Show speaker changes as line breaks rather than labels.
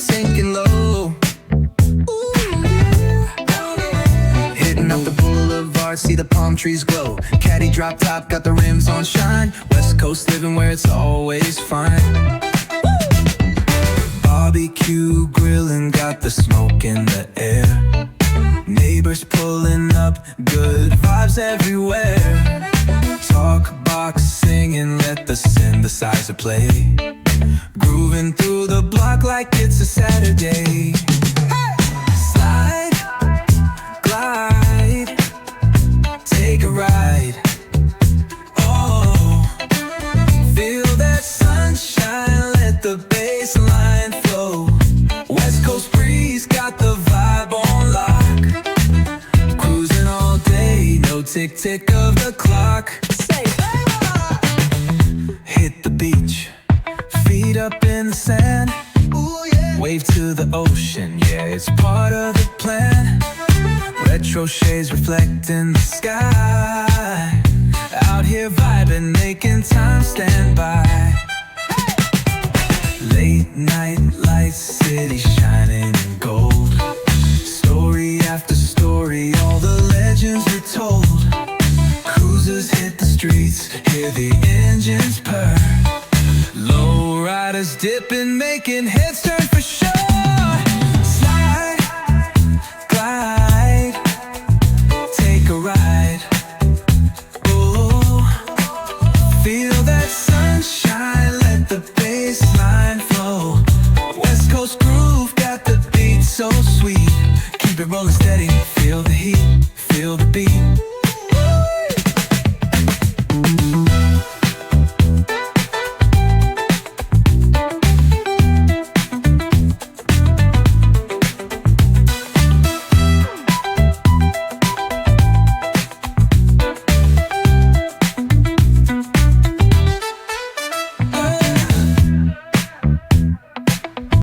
sinking low. Hitting up the boulevard, see the palm trees glow. Caddy drop top, got the rims on shine. West Coast living where it's always fine. Barbecue grilling, got the smoke in the air. Neighbors pulling up, good vibes everywhere. Talk box singing, let the synthesizer play. Grooving through the block like it's a Saturday. Slide, glide, take a ride. Oh, feel that sunshine, let the bass line flow. West Coast breeze, got the vibe on lock. Cruising all day, no tick-tick of the clock. Hit the beach, feet up in the sand. Ooh, yeah. Wave to the ocean, yeah, it's part of the plan. Retro shades reflecting the sky. Out here vibing, making time stand by. Late night lights, city shining in gold. Story after story, all the legends were told. Cruisers hit the streets, hear the engines purr. Low riders dipping, making heads turn for sure.